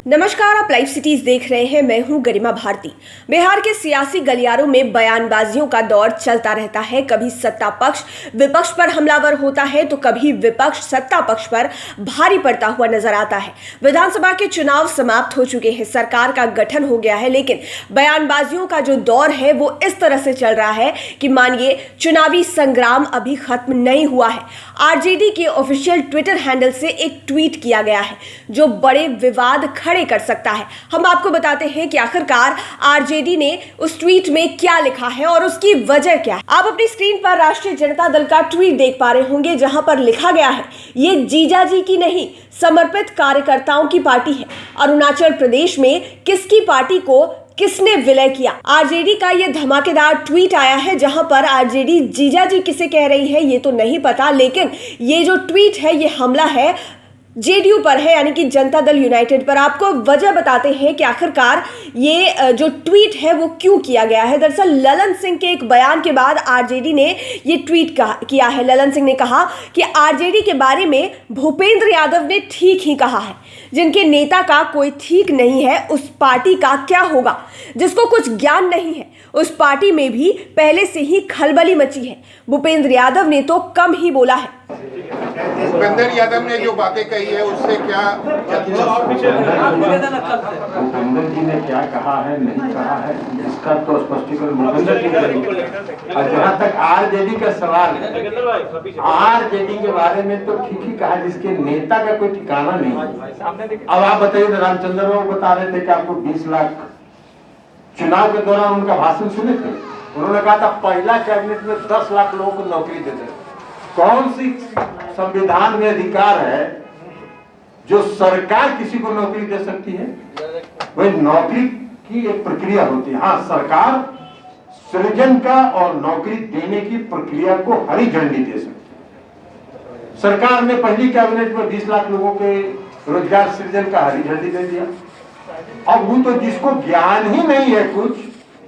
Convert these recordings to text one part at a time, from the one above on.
नमस्कार, आप live cities देख रहे हैं। मैं हूं गरिमा भारती। बिहार के सियासी गलियारों में बयानबाजियों का दौर चलता रहता है। कभी सत्ता पक्ष विपक्ष पर हमलावर होता है तो कभी विपक्ष सत्ता पक्ष पर भारी पड़ता हुआ नजर आता है। विधानसभा के चुनाव समाप्त हो चुके हैं, सरकार का गठन हो गया है, लेकिन बयानबाजियों का जो दौर है वो इस तरह से चल रहा है कि मानिए चुनावी संग्राम अभी खत्म नहीं हुआ है। आरजेडी के ऑफिशियल ट्विटर हैंडल से एक ट्वीट किया गया है जो बड़े विवाद खड़े कर सकता है। हम आपको बताते हैं कि आखिरकार आरजेडी ने उस ट्वीट में क्या लिखा है और उसकी वजह क्या है। आप अपनी स्क्रीन पर राष्ट्रीय जनता दल का ट्वीट देख पा रहे होंगे, जहां पर लिखा गया है, ये जीजाजी की नहीं समर्पित कार्यकर्ताओं की पार्टी है। अरुणाचल प्रदेश में किसकी पार्टी को किसने विलय किया? आरजेडी का ये धमाकेदार ट्वीट आया है, जहां पर आरजेडी जीजाजी किसे कह रही है ये तो नहीं पता, लेकिन ये जो ट्वीट है ये हमला है जेडीयू पर है, यानी कि जनता दल यूनाइटेड पर। आपको वजह बताते हैं कि आखिरकार ये जो ट्वीट है वो क्यों किया गया है। दरअसल ललन सिंह के एक बयान के बाद आरजेडी ने ये ट्वीट किया है। ललन सिंह ने कहा कि आरजेडी के बारे में भूपेंद्र यादव ने ठीक ही कहा है, जिनके नेता का कोई ठीक नहीं है उस पार्टी का क्या होगा। जिसको कुछ ज्ञान नहीं है उस पार्टी में भी पहले से ही खलबली मची है। भूपेंद्र यादव ने तो कम ही बोला है। भूपेंद्र यादव ने जो बातें कही है उससे क्या भूपेंद्र जी ने क्या कहा है नहीं कहा है इसका तो स्पष्टीकरण भूपेंद्र जी करेंगे। और जहाँ तक आरजेडी का सवाल है, आरजेडी के बारे में तो ठीक ही कहा, जिसके नेता का कोई ठिकाना नहीं। अब आप बताइए, रामचंद्र बाबू बता रहे थे कि आपको 20 लाख चुनाव के दौरान उनका भाषण सुने थे। उन्होंने कहा था पहला कैबिनेट में 10 लाख लोगों को नौकरी देते। कौन सी संविधान में अधिकार है जो सरकार किसी को नौकरी दे सकती है? वही नौकरी की एक प्रक्रिया होती है। हाँ, सरकार सृजन का और नौकरी देने की प्रक्रिया को हरी झंडी दे सकती है। सरकार ने पहली कैबिनेट में 20 लाख लोगों के रोजगार सृजन का हरी झंडी दे दिया। अब वो तो जिसको ज्ञान ही नहीं है कुछ,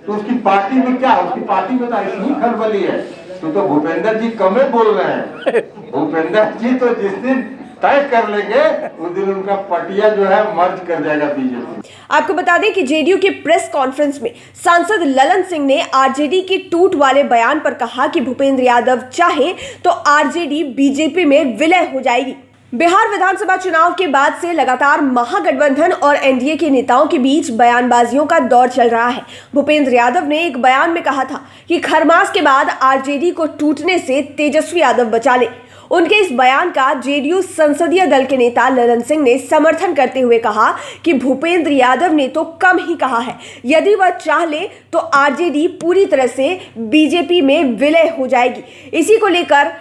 तो उसकी पार्टी में क्या, उसकी पार्टी में तो ऐसी ही खलबली है। तो भूपेंद्र जी कमे बोल रहे हैं। भूपेंद्र जी तो जिस दिन तय कर लेंगे उस दिन उनका पटिया जो है मर्ज कर जाएगा बीजेपी। आपको बता दें कि जेडीयू के प्रेस कॉन्फ्रेंस में सांसद ललन सिंह ने आरजेडी के टूट वाले बयान पर कहा कि भूपेंद्र यादव चाहे तो आरजेडी बीजेपी में विलय हो जाएगी। बिहार विधानसभा चुनाव के बाद से लगातार महागठबंधन और एनडीए के नेताओं के बीच बयानबाजियों का दौर चल रहा है। भूपेंद्र यादव ने एक बयान में कहा था कि खरमास के बाद आरजेडी को टूटने से तेजस्वी यादव बचा ले। उनके इस बयान का जेडीयू संसदीय दल के नेता ललन सिंह ने समर्थन करते हुए कहा कि भूपेंद्र यादव ने तो कम ही कहा है, यदि वह चाह ले तो आरजेडी पूरी तरह से बीजेपी में विलय हो जाएगी। इसी को लेकर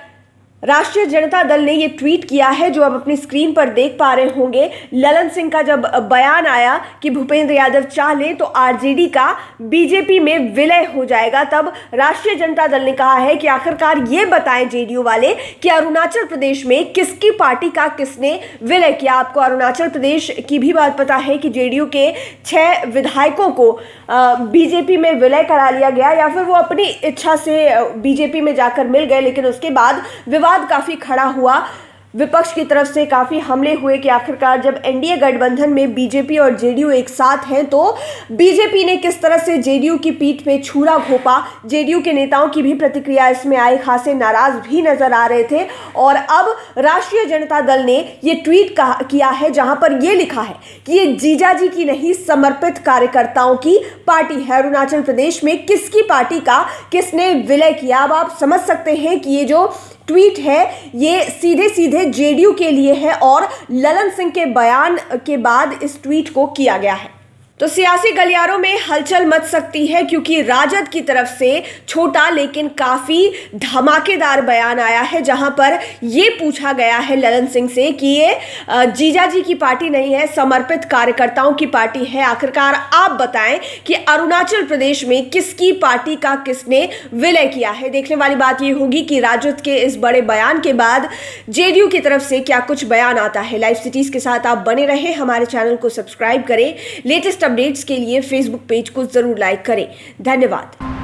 राष्ट्रीय जनता दल ने ये ट्वीट किया है जो आप अपनी स्क्रीन पर देख पा रहे होंगे। ललन सिंह का जब बयान आया कि भूपेंद्र यादव चाह ले तो आरजेडी का बीजेपी में विलय हो जाएगा, तब राष्ट्रीय जनता दल ने कहा है कि आखिरकार ये बताएं जेडीयू वाले कि अरुणाचल प्रदेश में किसकी पार्टी का किसने विलय किया। आपको अरुणाचल प्रदेश की भी बात पता है कि जेडीयू के 6 विधायकों को बीजेपी में विलय करा लिया गया, या फिर वो अपनी इच्छा से बीजेपी में जाकर मिल गए, लेकिन उसके बाद विवाद काफी खड़ा हुआ। विपक्ष की तरफ से काफी हमले हुए कि आखिरकार जब एनडीए गठबंधन में बीजेपी और जेडीयू एक साथ हैं तो बीजेपी ने किस तरह से जेडीयू की पीठ पे छुरा घोंपा। जेडीयू के नेताओं की भी प्रतिक्रिया इसमें आई, खासे नाराज भी नजर आ रहे थे। और अब राष्ट्रीय जनता दल ने ये ट्वीट किया है जहां पर ये लिखा है कि ये जीजाजी की नहीं समर्पित कार्यकर्ताओं की पार्टी है। अरुणाचल प्रदेश में किसकी पार्टी का किसने विलय किया? अब आप समझ सकते हैं कि ये जो ट्वीट है ये सीधे सीधे जेडीयू के लिए है और ललन सिंह के बयान के बाद इस ट्वीट को किया गया है। तो सियासी गलियारों में हलचल मच सकती है क्योंकि राजद की तरफ से छोटा लेकिन काफी धमाकेदार बयान आया है, जहां पर ये पूछा गया है ललन सिंह से कि ये जीजाजी की पार्टी नहीं है, समर्पित कार्यकर्ताओं की पार्टी है। आखिरकार आप बताएं कि अरुणाचल प्रदेश में किसकी पार्टी का किसने विलय किया है। देखने वाली बात ये होगी कि राजद के इस बड़े बयान के बाद जेडीयू की तरफ से क्या कुछ बयान आता है। लाइव सिटीज के साथ आप बने रहें, हमारे चैनल को सब्सक्राइब करें। लेटेस्ट अपडेट्स के लिए फेसबुक पेज को जरूर लाइक करें। धन्यवाद।